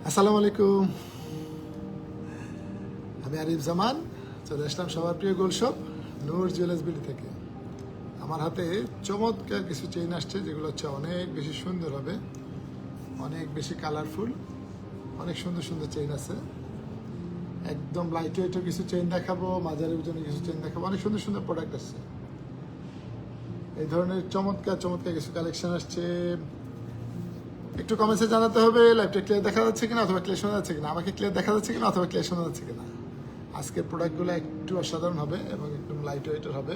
আসসালামু আলাইকুম, আমি আরিফ জামান। চলে আসলাম সবার প্রিয় গোল্ড শপ নূর জুয়েলার্স বিডি থেকে। আমার হাতে চমৎকার কিছু চেইন আসছে, যেগুলো হচ্ছে অনেক বেশি সুন্দর হবে, অনেক বেশি কালারফুল, অনেক সুন্দর সুন্দর চেইন আছে। একদম লাইট ওয়েটও কিছু চেইন দেখাবো, মাঝারি ওজনের কিছু চেইন দেখাবো, অনেক সুন্দর সুন্দর প্রোডাক্ট আসছে। এই ধরনের চমৎকার চমৎকার কিছু কালেকশন আসছে। একটু কমেন্টসে জানাতে হবে লাইভটা ক্লিয়ার দেখা যাচ্ছে কিনা, অথবা ক্লিয়ার শোনা যাচ্ছে কিনা, আমাকে ক্লিয়ার দেখা যাচ্ছে কিনা, অথবা ক্লিয়ার শোনা যাচ্ছে কিনা। আজকের প্রোডাক্টগুলো একটু অসাধারণ হবে এবং একটু লাইট ওয়েটের হবে।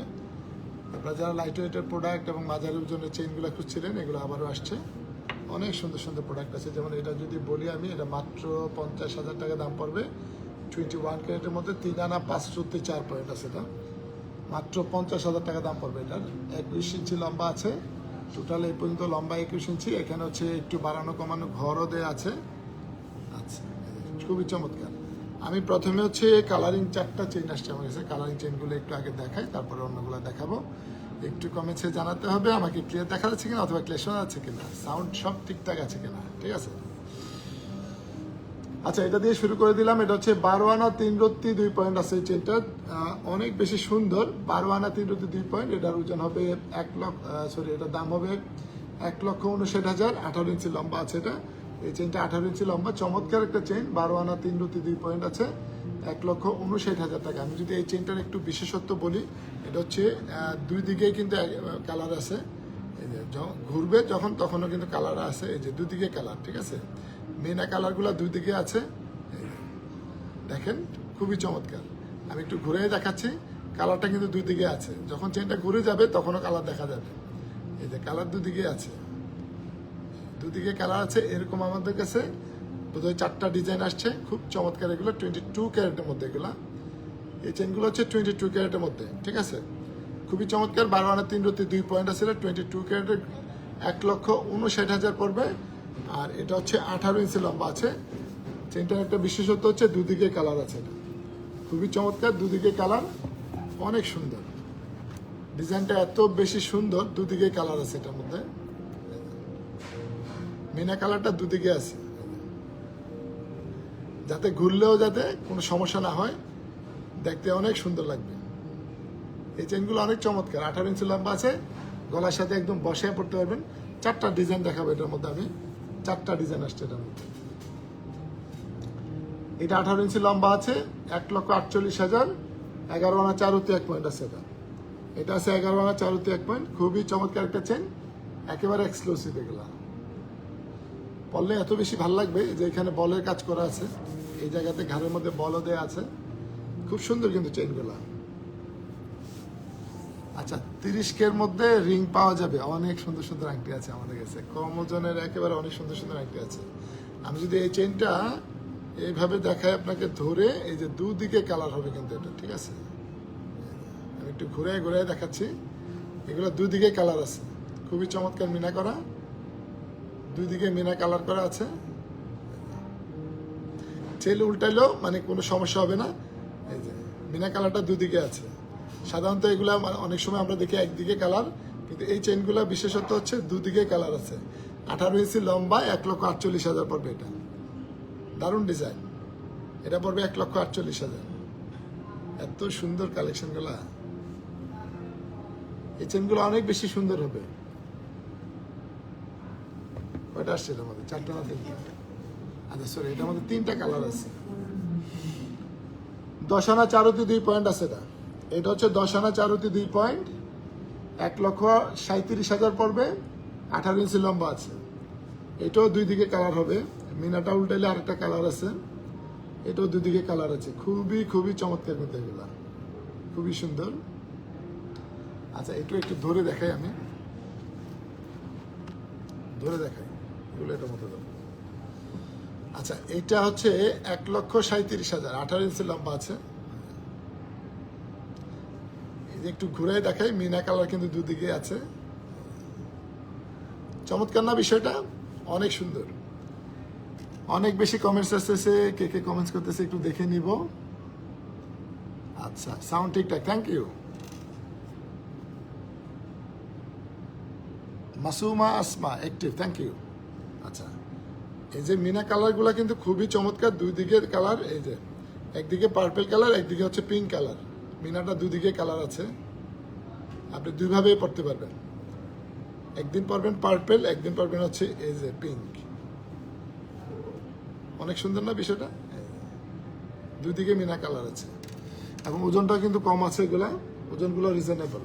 আপনারা যারা লাইট ওয়েটের প্রোডাক্ট এবং মাঝারি ওজনের চেইনগুলো খুঁজছিলেন, এগুলো আবারও আসছে। অনেক সুন্দর সুন্দর প্রোডাক্ট আছে। যেমন এটা যদি বলি আমি, এটা মাত্র 50,000 টাকা দাম পড়বে। 21 ক্যারেটের মধ্যে 3 আনা 5 চুক্তি 4 পয়েন্ট আছে। এটা মাত্র 50,000 টাকা দাম পড়বে। এটার 21 ইঞ্চি লম্বা আছে, টোটাল এই পর্যন্ত লম্বা 21 ইঞ্চি। এখানে হচ্ছে একটু বাড়ানো কমানো ঘরও দেওয়া আছে। আচ্ছা, খুবই চমৎকার। আমি প্রথমে হচ্ছে কালারিং 4টা চেইন আসছে আমার কাছে। কালারিং চেইনগুলো একটু আগে দেখাই, তারপরে অন্যগুলো দেখাবো। একটু কমেন্টসে জানাতে হবে আমাকে ক্লিয়ার দেখা যাচ্ছে কিনা, অথবা ক্লিয়ার শোনা যাচ্ছে কিনা, সাউন্ড সব ঠিকঠাক আছে কিনা। ঠিক আছে, আচ্ছা এটা দিয়ে শুরু করে দিলাম। এটা হচ্ছে 12 আনা 3 রত্তি 2 পয়েন্ট আছে। এই চেনটা অনেক বেশি সুন্দর। 12 আনা 3 রত্তি 2 পয়েন্ট। এটার ওজন হবে এটার দাম হবে 1,59,000। 18 ইঞ্চি লম্বা আছে এটা। এই চেনটা 18 ইঞ্চি লম্বা, চমৎকার একটা চেন। 12 আনা 3 রত্তি 2 পয়েন্ট আছে, 1,59,000 টাকা। আমি যদি এই চেনটার একটু বিশেষত্ব বলি, এটা হচ্ছে দুই দিকেই কিন্তু কালার আছে। এই যে ঘুরবে যখন, তখনও কিন্তু কালার আছে। এই যে দুদিকে কালার, ঠিক আছে। মেনা কালারগুলো দুই দিকে আছে, দেখেন খুবই চমৎকার। আমি একটু ঘুরে দেখাচ্ছি, কালারটা কিন্তু দুই দিকে আছে। যখন চেনটা ঘুরে যাবে তখনও কালার দেখা যাবে। এই যে কালার দুদিকে আছে, দুদিকে কালার আছে। এরকম আমাদের কাছে বোধহয় 4টা ডিজাইন আসছে, খুব চমৎকার। এগুলো 22 ক্যারেটের মধ্যে। এগুলো এই চেনগুলো হচ্ছে 22 ক্যারেটের মধ্যে, ঠিক আছে। খুবই চমৎকার। 12 আনা 3 রত্তি 2 পয়েন্ট আছে। 22 ক্যারেটের 1,59,000 পড়বে। আর এটা হচ্ছে 18 ইঞ্চি লম্বা আছে। চেনটার একটা বিশেষত্ব হচ্ছে দুদিকে কালার আছে। এটা খুবই চমৎকার, দুদিকে কালার অনেক সুন্দর। ডিজাইনটা এত বেশি সুন্দর, দুদিকে কালার আছে এটার মধ্যে। মিনা কালারটা দুদিকে আছে, যাতে ঘুরলেও যাতে কোনো সমস্যা না হয়, দেখতে অনেক সুন্দর লাগবে। এই চেনগুলো অনেক চমৎকার। 18 ইঞ্চি লম্বা আছে, গলার সাথে একদম বসে পড়তে পারবেন। 4টা ডিজাইন দেখাবো এটার মধ্যে আমি। 4টা ডিজাইন আসছে এটার মধ্যে। এটা 18 ইঞ্চি লম্বা আছে, 1,48,000। 11 আনা 4 রত্তি 1 পয়েন্ট আছে। এটা আছে 11 আনা 4 রত্তি 1 পয়েন্ট। খুবই চমৎকার একটা চেন, একেবারে এক্সক্লুসিভ। এগুলা পরলে এত বেশি ভালো লাগবে যে এখানে বলের কাজ করা আছে। এই জায়গাতে ঘাড়ের মধ্যে বলও দেওয়া আছে, খুব সুন্দর কিন্তু চেনগুলা। আচ্ছা, 30 কের মধ্যে রিং পাওয়া যাবে। অনেক সুন্দর সুন্দর আংটি আছে আমাদের কাছে, কম ওজনের একেবারে অনেক সুন্দর সুন্দর আংটি আছে। আমি যদি এই চেনটা এইভাবে দেখাই আপনাকে ধরে, এই যে দুদিকে কালার হবে কিন্তু এটা, ঠিক আছে। আমি একটু ঘুরে ঘুরে দেখাচ্ছি। এগুলো দুদিকে কালার আছে, খুবই চমৎকার মিনা করা। দুই দিকে মিনা কালার করা আছে। চেল উল্টাইলেও মানে কোনো সমস্যা হবে না। এই যে মিনা কালারটা দুদিকে আছে। সাধারণত এগুলা অনেক সময় আমরা দেখি একদিকে কালার, কিন্তু এই চেনগুলো বিশেষত্ব হচ্ছে দুদিকে কালার আছে। 18 ইঞ্চি লম্বা, 1,48,000 পড়বে। এটা দারুণ ডিজাইন। এটা পড়বে 1,48,000। এত সুন্দর কালেকশনগুলা। এই চেনগুলো অনেক বেশি সুন্দর হবে। কয়টা আসছে এটার মধ্যে? 4টা না 3টা? আচ্ছা সরি, এটার মধ্যে 3টা কালার আছে। 10 আনা 4 রত্তি 2 পয়েন্ট আছে। এটা হচ্ছে 10 আনা 4 রত্তি 2 পয়েন্ট, 1,37,000 পড়বে। 18 ইঞ্চি লম্বা আছে। এটাও দুই দিকে কালার হবে। মিনাটা উল্টাইলে আরেকটা কালার আছে। এটাও দুই দিকে কালার আছে। খুবই খুবই চমৎকার কিন্তু এগুলা, খুবই সুন্দর। আচ্ছা একটু ধরে দেখাই, আমি ধরে দেখাই এগুলো এটার মতো। আচ্ছা এটা হচ্ছে 1,37,000, 18 ইঞ্চি লম্বা আছে। এই যে একটু ঘুরে দেখাই, মিনা কালার কিন্তু দুদিকে আছে। চমৎকার না বিষয়টা? অনেক সুন্দর। অনেক বেশি কমেন্টস আসতেছে, কে কে কমেন্টস করতেছে একটু দেখে নিব। আচ্ছা সাউন্ড ঠিকঠাক, thank you. Masuma Asma active, thank you. আচ্ছা এই যে মিনা কালারগুলো কিন্তু খুবই চমৎকার, দুই দিকের কালার। এই যে একদিকে পার্পল কালার, একদিকে হচ্ছে পিঙ্ক কালার। মিনাটা দুদিকে কালার আছে, আপনি দুইভাবেই পড়তে পারবেন। একদিন পরবেন পার্পল, একদিন পরবেন হচ্ছে এই যে পিঙ্ক। অনেক সুন্দর না বিষয়টা? দুই দিকে মিনা কালার আছে এবং ওজনটা কিন্তু কম আছে, এগুলা ওজনগুলো রিজনেবল।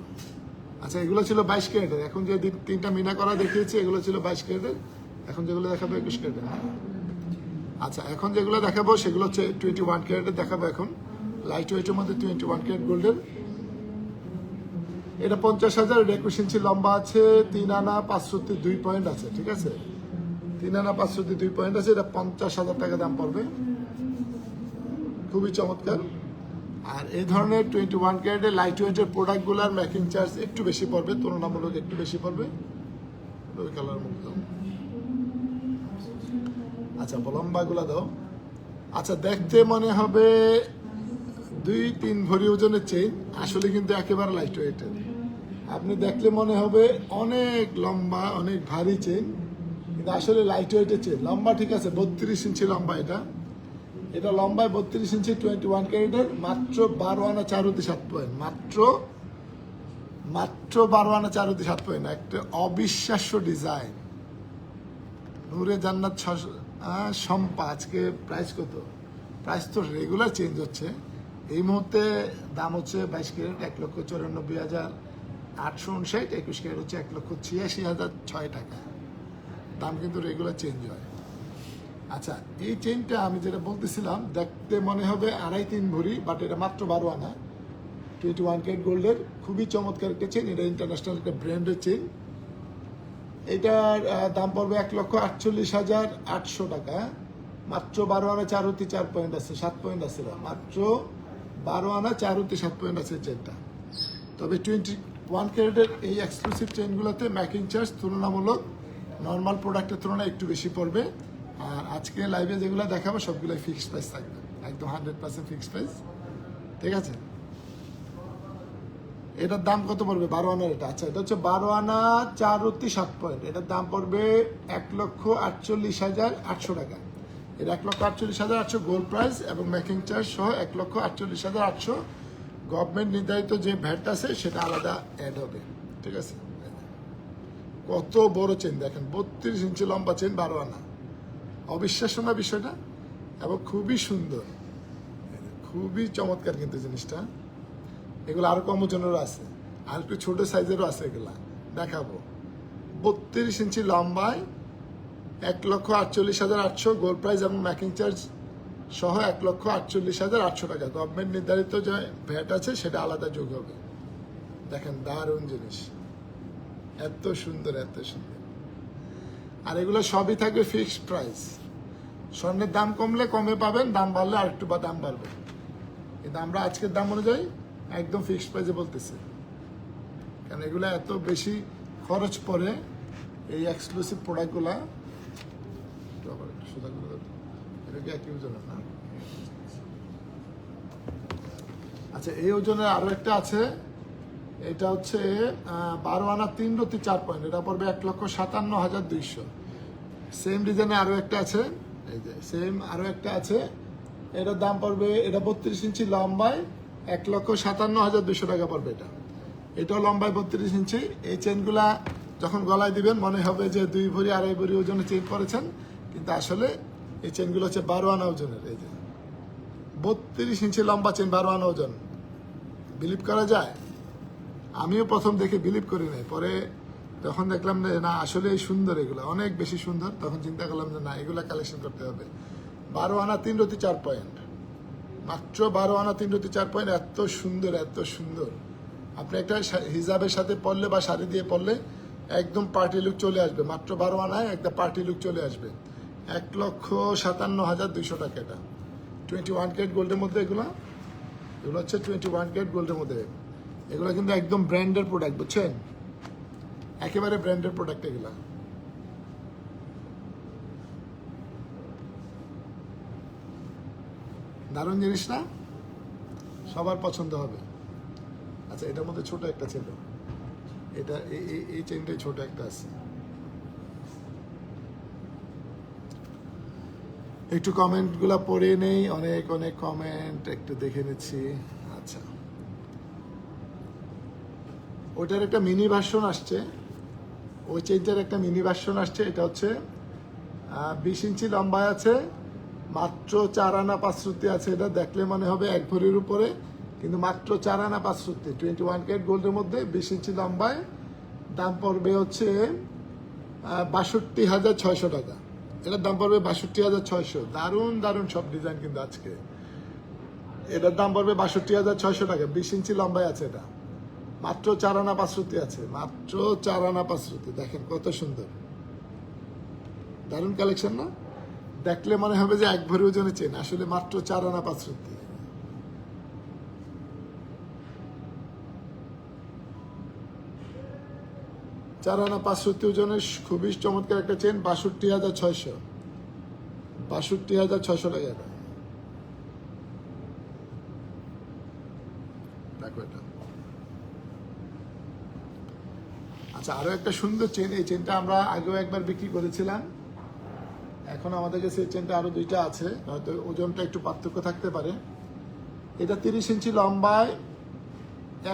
আচ্ছা, এগুলো ছিল 22 ক্যারেটের। এখন যে তিনটা মিনা করা দেখিয়েছি এগুলো ছিল 22 ক্যারেটের। এখন যেগুলো দেখাবো 21 ক্যারেটের। আচ্ছা, এখন যেগুলো দেখাবো সেগুলো হচ্ছে 21 ক্যারেটের দেখাবো। এখন লাইট ওয়েটের মধ্যে 21 ক্যারেট গোল্ডের। এটা 50,000, 21 ইঞ্চি লম্বা আছে, 3 আনা 502 পয়েন্ট আছে। ঠিক আছে, 3 আনা 502 পয়েন্ট আছে। এটা 50,000 টাকা দাম পড়বে, খুবই চমৎকার। আর এই ধরনের 21 ক্যারেটের লাইট ওয়েটের প্রোডাক্টগুলোর মেকিং চার্জ একটু বেশি পড়বে, তুলনামূলক একটু বেশি পড়বে। ওই কালার মধ্যে আচ্ছা, লম্বাগুলো দাও। আচ্ছা, দেখতে মনে হবে 2-3 ভরি ওজনের চেইন, আসলে কিন্তু একেবারে লাইট ওয়েটের। আপনি দেখলে মনে হবে অনেক লম্বা, অনেক ভারী চেইন, কিন্তু আসলে লাইট ওয়েটের চেইন। লম্বা ঠিক আছে 32 ইঞ্চি লম্বা। এটা লম্বায় 32 ইঞ্চি 21 ক্যারেটের, মাত্র 12 আনা 4.7 পয়েন্ট। মাত্র 12 আনা 4.7 পয়েন্ট। একটা অবিশ্বাস্য ডিজাইন। নূরে জান্নাত শম্পা। আজকে প্রাইস কত? প্রাইস তো রেগুলার চেঞ্জ হচ্ছে। এই মুহূর্তে দাম হচ্ছে 22 ক্যারেট 1,94,859, 21 ক্যারেট হচ্ছে 1,86,006 টাকা। দাম কিন্তু রেগুলার চেঞ্জ হয়। আচ্ছা, এই চেইনটা আমি যেটা বলতেছিলাম, দেখতে মনে হবে 2.5-3 ভরি, বাট এটা মাত্র 12 আনা 21 ক্যারেট গোল্ডের। খুবই চমৎকার একটা চেইন। এটা ইন্টারন্যাশনাল একটা ব্র্যান্ডের চেইন। এটার দাম পড়বে 1,48,800 টাকা। মাত্র 12 আনা 4.4 পয়েন্ট আছে, 7 পয়েন্ট আছে। মাত্র 12 আনা 4.7 পয়েন্ট আছে চেইনটা। তবে 21 ক্যারেটের এই এক্সক্লুসিভ চেইনগুলোতে মেকিং চার্জ তুলনামূলক নর্মাল প্রোডাক্টের তুলনায় একটু বেশি পড়বে। আর আজকে লাইভে যেগুলো দেখাবো সবগুলোই ফিক্সড প্রাইস থাকবে, একদম 100% ফিক্সড প্রাইস। ঠিক আছে, এটার দাম কত পড়বে? 12 আনার এটা। আচ্ছা, এটা হচ্ছে 12 আনা 4.7 পয়েন্ট। এটার দাম পড়বে 1,48,800 টাকা। এটা 1,48,800 গোল্ড প্রাইস এবং মেকিং চার্জ সহ 1,48,800। গভর্নমেন্ট নির্ধারিত যে ভ্যাট আছে সেটা আলাদা অ্যাড হবে। ঠিক আছে, কত বড় চেন দেখেন, 32 ইঞ্চি লম্বা চেন, 12 আনা। অবিশ্বাস্য না বিষয়টা? এবং খুবই সুন্দর, খুবই চমৎকার কিন্তু জিনিসটা। এগুলো আরো কম ওজনেরও আছে, আর একটু ছোট সাইজেরও আছে। এগুলা দেখাবো। 32 ইঞ্চি লম্বায় 1,48,800 গোল্ড প্রাইস এবং মেকিং চার্জ সহ 1,48,800 টাকা। গভর্নমেন্ট নির্ধারিত যে ভ্যাট আছে সেটা আলাদা যোগ হবে। দেখেন, দারুণ জিনিস, এত সুন্দর, এত সুন্দর। আর এগুলো সবই থাকবে ফিক্সড প্রাইস। স্বর্ণের দাম কমলে কমে পাবেন, দাম বাড়লে আর একটু বা দাম বাড়বে। কিন্তু আমরা আজকের দাম অনুযায়ী একদম ফিক্সড প্রাইসে বলতেছি, কারণ এগুলো এত বেশি খরচ পড়ে এই এক্সক্লুসিভ প্রোডাক্টগুলা। এটা কি একই ওজনের না? আচ্ছা, এই ওজনের আরো একটা আছে। এটা হচ্ছে 12 আনা 3.4 পয়েন্ট। এটা পড়বে 1,57,200। সেম ডিজাইনে আরো একটা আছে, এই যে সেম আরো একটা আছে। এটার দাম পড়বে, এটা 32 ইঞ্চি লম্বায় 1,57,200 টাকা পড়বে। এটাও লম্বায় 32 ইঞ্চি। এই চেনগুলা যখন গলায় দিবেন মনে হবে যে 2 ভরি 2.5 ভরি ওজনের চেন পরেছেন, কিন্তু আসলে এই চেনগুলো হচ্ছে 12 আনা ওজনের। এই যে 32 ইঞ্চি লম্বা চেন, 12 আনা ওজন। বিলিভ করা যায়? আমিও প্রথম দেখে বিলিভ করি নাই, পরে তখন দেখলাম যে না, আসলে সুন্দর, এগুলো অনেক বেশি সুন্দর। তখন চিন্তা করলাম যে না, এগুলা কালেকশন করতে হবে। 12 আনা 3.4 পয়েন্ট, মাত্র 12 আনা 3.4 পয়েন্ট। এত সুন্দর, এত সুন্দর। আপনি একটা হিজাবের সাথে পরলে বা শাড়ি দিয়ে পরলে একদম পার্টি লুক চলে আসবে। মাত্র 12 আনায় একটা পার্টি লুক চলে আসবে। 1,57,200 টাকা। এটা 21 ক্যারেট গোল্ডের মধ্যে। এগুলো হচ্ছে 21 ক্যারেট গোল্ডের মধ্যে। এগুলো কিন্তু একদম ব্র্যান্ডের প্রোডাক্ট, বুঝছেন? একেবারে ব্র্যান্ডের প্রোডাক্ট এগুলা। দারুণ জিনিস না? সবার পছন্দ হবে। আচ্ছা, এটার মধ্যে ছোট একটা ছিল, এটা এই চেনটাই ছোট একটা আছে। একটু কমেন্টগুলো পড়ে নেই, অনেক অনেক কমেন্ট একটু দেখে নিচ্ছি। আচ্ছা, ওইটার একটা মিনি ভার্সন আসছে, ওই চেনটার একটা মিনি ভার্সন আসছে। এটা হচ্ছে 20 ইঞ্চি লম্বায় আছে, মাত্র 4 আনা 5 শ্রুতি আছে। এটা দেখলে মনে হবে 1 ভরির উপরে, কিন্তু মাত্র 4 আনা 5 শ্রুতি। 21 ক্যারেট গোল্ডের মধ্যে 20 ইঞ্চি লম্বায়, দাম পড়বে হচ্ছে 62,600 টাকা। এটার দাম পড়বে 62,600। দারুণ দারুণ সব ডিজাইন কিন্তু আজকে। এটার দাম পড়বে 62,600 টাকা। 20 ইঞ্চি লম্বায় আছে এটা, মাত্র 4 আনা 5 শ্রুতি আছে, মাত্র 4 আনা 5 শ্রুতি। দেখেন কত সুন্দর, দারুণ কালেকশন না? দেখলে মনে হবে যে 1 ভরি ওজনে চেন, আসলে মাত্র 4 আনা 5 শ্রুতি। চার আনা 5 শ্রুতি ওজনের খুবই চমৎকার একটা চেন, 62,600। 62,600 টাকা এটা। দেখো এটা। আচ্ছা, আরো একটা সুন্দর চেন। এই চেনটা আমরা আগেও একবার বিক্রি করেছিলাম, এখন আমাদের কাছে এই চেনটা আরো 2টা আছে, হয়তো ওজনটা একটু পার্থক্য থাকতে পারে। এটা 30 ইঞ্চি লম্বায়,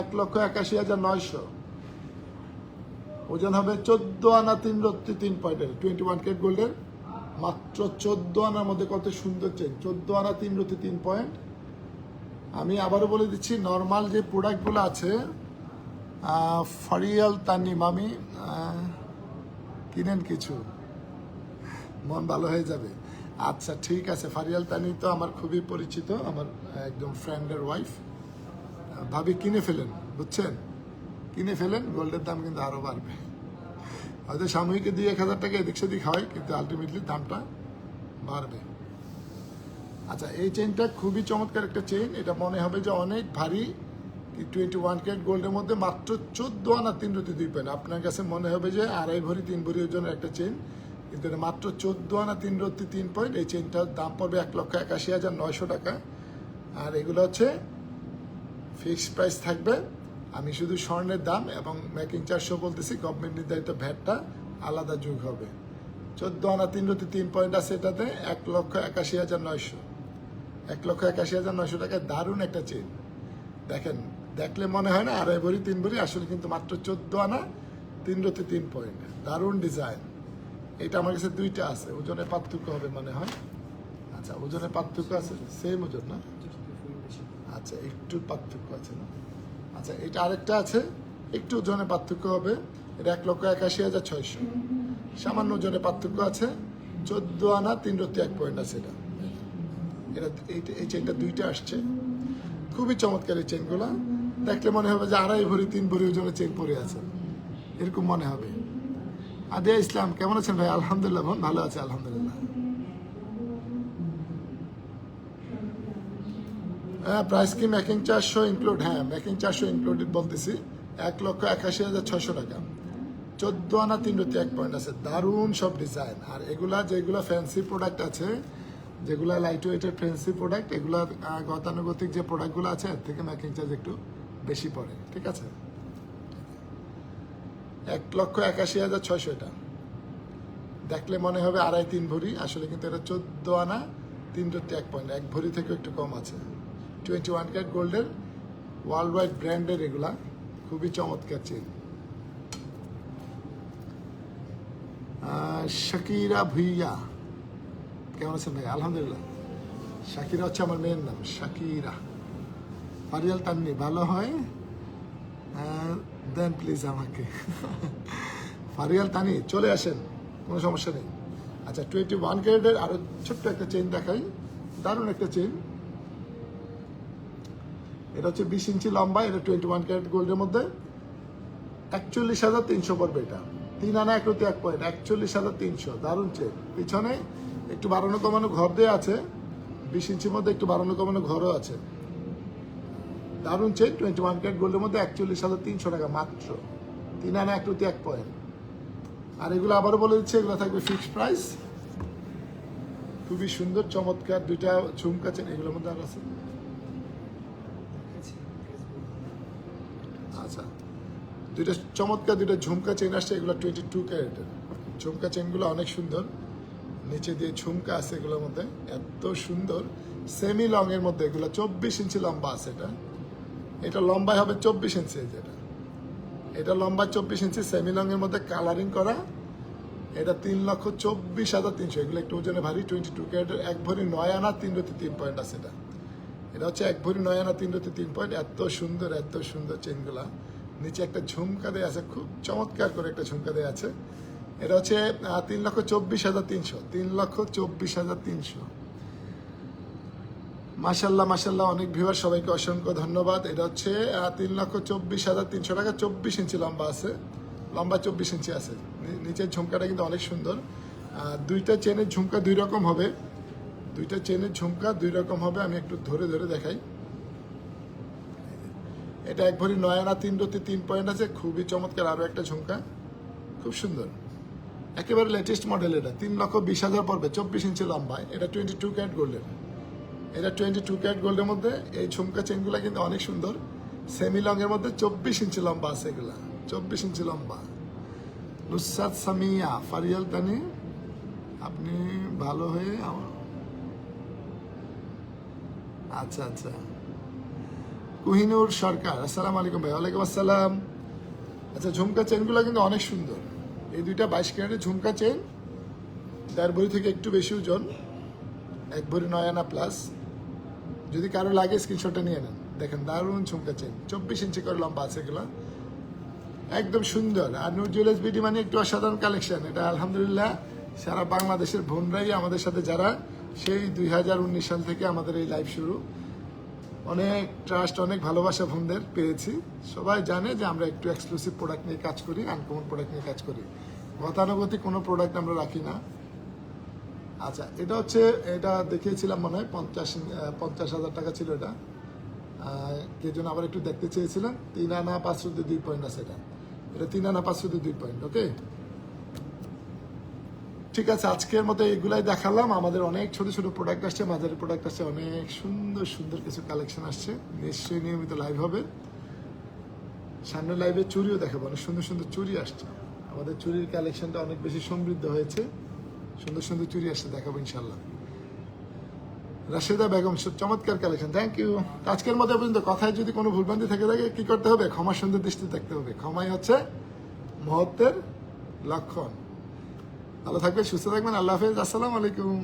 1,81,900। ওজন হবে 14 আনা 3 রত্তি 3 পয়েন্টের, 21 ক্যারেট গোল্ডের, মাত্র 14 আনার মধ্যে। কত সুন্দর চেন, 14 আনা 3 রত্তি 3 পয়েন্ট। আমি আবারও বলে দিচ্ছি, নর্মাল যে প্রোডাক্টগুলো আছে, ফারিয়াল তানিম, আমি কিনেন কিছু, মন ভালো হয়ে যাবে। আচ্ছা ঠিক আছে, ফারিয়াল তানি তো আমার খুবই পরিচিত, আমার একদম ফ্রেন্ডের ওয়াইফ। ভাবি কিনে ফেলেন, বুঝছেন, কিনে ফেলেন, গোল্ডের দাম কিন্তু আরো বাড়বে। হয়তো সাময়িকী 2-1 হাজার টাকা এদিক সেদিক হয়, কিন্তু আলটিমেটলি দামটা বাড়বে। আচ্ছা, এই চেনটা খুবই চমৎকার একটা চেন। এটা মনে হবে যে অনেক ভারী, 21 ক্যারেট গোল্ডের মধ্যে, মাত্র 14 আনা 3 রত্তি 2 পয়েন্ট। আপনার কাছে মনে হবে যে 2.5 ভরি 3 ভরি ওজনের একটা চেন, কিন্তু এটা মাত্র 14 আনা 3 রত্তি 3 পয়েন্ট। এই চেনটার দাম পড়বে 1,81,900 টাকা। আর এগুলো হচ্ছে ফিক্সড প্রাইস থাকবে। আমি শুধু স্বর্ণের দাম এবং মেকিং চার্জও বলতেছি, গভর্নমেন্ট নির্ধারিত ভ্যাটটা আলাদা যোগ হবে। 14 আনা 3 রত্তি 3 পয়েন্ট আছে এটাতে, 1,81,900। 1,81,900 টাকায় দারুণ একটা চেন। দেখেন, দেখলে মনে হয় না 2.5 ভরি 3 ভরি, আসলে কিন্তু মাত্র 14 আনা 3 রত্তি 3 পয়েন্ট। দারুণ ডিজাইন। এটা আমার কাছে 2টা আছে, ওজনের পার্থক্য হবে মনে হয়। আচ্ছা, ওজনের পার্থক্য আছে, সেম ওজন না? আচ্ছা, একটু পার্থক্য আছে না? আচ্ছা, এটা আরেকটা আছে, একটু ওজনের পার্থক্য হবে। এটা 1,81,600। সামান্য ওজনের পার্থক্য আছে। 14 আনা 3 রত্তি 1 পয়েন্ট আছে এটা। এই চেনটা 2টা আসছে, খুবই চমৎকার এই চেনগুলা। দেখলে মনে হবে যে 2.5 ভরি 3 ভরি ওজনের চেন পরে আছে, এরকম মনে হবে। আদিয়া ইসলাম, কেমন আছেন ভাই? আলহামদুলিল্লাহ, ভালো আছে, আলহামদুলিল্লাহ। হ্যাঁ, প্রাইস কি মেকিং চার্জও ইনক্লুড? হ্যাঁ, মেকিং চার্জও ইনক্লুডেড বলতেছি। 1,81,600 টাকা। 14 আনা 3 রত্তি 1 পয়েন্ট আছে, দারুণ সব ডিজাইন। আর এগুলা যেগুলা ফ্যান্সি প্রোডাক্ট আছে, যেগুলা লাইট ওয়েটের ফ্যান্সি প্রোডাক্ট, এগুলা গতানুগতিক যে প্রোডাক্টগুলো আছে, এর থেকে মেকিং চার্জ একটু বেশি পড়ে, ঠিক আছে? 1,81,600 এটা। দেখলে মনে হবে 2.5-3 ভরি, আসলে কিন্তু এটা 14 আনা 3 রত্তি 1 পয়েন্ট, 1 ভরি থেকে একটু কম আছে। 21 ক্যারেট গোল্ডের, ওয়ার্ল্ড ওয়াইড ব্র্যান্ডের, এগুলা খুবই চমৎকার চেন। শাকিরা ভুইয়া, কেমন আছেন ভাই? আলহামদুলিল্লাহ। শাকিরা হচ্ছে আমার মেয়ের নাম, শাকিরা। ফারিয়াল তান্নি, ভালো হয় দেন প্লিজ আমাকে। ফারিয়াল তানি, চলে আসেন, কোনো সমস্যা নেই। আচ্ছা, 21 ক্যারেটের আরো ছোট্ট একটা চেন দেখাই, দারুণ একটা চেন। এটা হচ্ছে 20 ইঞ্চি লম্বা, এটা 21 ক্যারেট গোল্ডের মধ্যে, 41,300 পড়বে এটা। 3 আনা 1 রত্তি 1 পয়েন্ট, 41,300। দারুণ চেন। পিছনে একটু বাড়ানো কমানো ঘর দেওয়া আছে, 20 ইঞ্চির মধ্যে একটু বাড়ানো কমানো ঘরও আছে। দারুণ চেন, 21 ক্যারেট গোল্ডের মধ্যে, 41,300 টাকা মাত্র। 3 আনা 1 রত্তি 1 পয়েন্ট। আর এগুলো আবারও বলে দিচ্ছি, এগুলো থাকবে ফিক্সড প্রাইস। খুবই সুন্দর চমৎকার 2টা ঝুমকা চেন, এগুলোর মধ্যে আর আছে। আচ্ছা, 2টা চমৎকার 2টা ঝুমকা চেন আসছে, এগুলো 22 ক্যারেটের। ঝুমকা চেনগুলো অনেক সুন্দর, নিচে দিয়ে ঝুমকা আছে এগুলোর মধ্যে, এত সুন্দর। সেমি লং এর মধ্যে এগুলো 24 ইঞ্চি লম্বা আছে। এটা লম্বায় হবে 24 ইঞ্চি। এটা লম্বা 24 ইঞ্চি, সেমি লং এর মধ্যে কালারিং করা। এটা 3,24,300। এগুলো একটু ওজনে ভারী, 22 ক্যারেটের, 1 ভরি 9 আনা 3 রতি 3 পয়েন্ট আছে। এটা হচ্ছে 1 ভরি 9 আনা 3 রতি 3 পয়েন্ট। এত সুন্দর চেনগুলা। নিচে একটা ঝুমকা দেওয়া আছে, খুব চমৎকার করে একটা ঝুমকা দেওয়া আছে। এটা হচ্ছে 3,24,300, 3,24,300। মাশাল্লাহ, অনেক ভিউয়ার, সবাইকে অসংখ্য ধন্যবাদ। এটা হচ্ছে 3,24,300 টাকা। 24 ইঞ্চি লম্বা আছে, লম্বা 24 ইঞ্চি আছে। নিচের ঝুমকাটা কিন্তু অনেক সুন্দর। দুইটা চেনের ঝুমকা দুই রকম হবে, আমি একটু ধরে দেখাই। এটা 1 ভরি 9 আনা 3 রতি 3 পয়েন্ট আছে, খুবই চমৎকার। আরও একটা ঝুমকা, খুব সুন্দর, একেবারে লেটেস্ট মডেল। এটা 3,20,000 পড়বে, 24 ইঞ্চি লম্বা। এটা 22 ক্যারেট গোল্ডের। এটা 22 ক্যারেট গোল্ডের মধ্যে এই ঝুমকা চেনগুলো কিন্তু অনেক সুন্দর। সেমি লং এর মধ্যে 24 ইঞ্চি লম্বা আছে এগুলা, 24 ইঞ্চি লম্বা। নুসরাত সামিয়া ফারিয়াল তানি, আপনি ভালো হয়ে আচ্ছা। কুহিনুর সরকার, আসসালামু আলাইকুম ভাই। ওয়ালাইকুম আসসালাম। আচ্ছা, ঝুমকা চেনগুলো কিন্তু অনেক সুন্দর। এই দুইটা 22 ক্যারেটের ঝুমকা চেন, 1.5 ভরি থেকে একটু বেশি ওজন, 1 ভরি 9 আনা প্লাস। যদি কারো লাগে স্ক্রিনশটটা নিয়ে নেন। দেখেন দারুণ ঝুমকা চেন, 24 ইঞ্চি করে লম্বা আছে এগুলো, একদম সুন্দর। আর নূর জুয়েলার্স বিডি মানে একটু অসাধারণ কালেকশন। এটা আলহামদুলিল্লাহ সারা বাংলাদেশের বোনরাই আমাদের সাথে, যারা সেই 2019 সাল থেকে আমাদের এই লাইভ শুরু, অনেক ট্রাস্ট, অনেক ভালোবাসা বোনদের পেয়েছি। সবাই জানে যে আমরা একটু এক্সক্লুসিভ প্রোডাক্ট নিয়ে কাজ করি, আনকমন প্রোডাক্ট নিয়ে কাজ করি, গতানুগতিক কোনো প্রোডাক্ট আমরা রাখি না। আচ্ছা, এটা দেখিয়েছিলাম মনে হয় 50,000 টাকা ছিল এটা। কে জন্য আবার একটু দেখতে চেয়েছিলাম। 3 আনা 5 রতি 2 পয়েন্ট আছে। এটা 3 আনা 5 রতি 2 পয়েন্ট। ওকে, ঠিক আছে, আজকের মতো এগুলাই দেখালাম। আমাদের অনেক ছোট প্রোডাক্ট আসছে, মাঝারি প্রোডাক্ট আসছে, অনেক সুন্দর কিছু কালেকশন আসছে। নিশ্চয়ই নিয়মিত লাইভ হবে। সামনে লাইভে চুড়িও দেখাবো, অনেক সুন্দর চুড়ি আসছে। আমাদের চুড়ির কালেকশনটা অনেক বেশি সমৃদ্ধ হয়েছে, সুন্দর চুড়ি আসছে, দেখাবো ইনশাল্লাহ। রাশেদা বেগম, চমৎকার কালেকশন, থ্যাংক ইউ। আজকের মতো পর্যন্ত। কথায় যদি কোনো ভুলভ্রান্তি থেকে থাকে, কি করতে হবে? ক্ষমা সুন্দর দৃষ্টি দেখতে হবে। ক্ষমাই হচ্ছে মহত্বের লক্ষণ। ভালো থাকবেন, সুস্থ থাকবেন। আল্লাহ হাফেজ, আসসালামু আলাইকুম।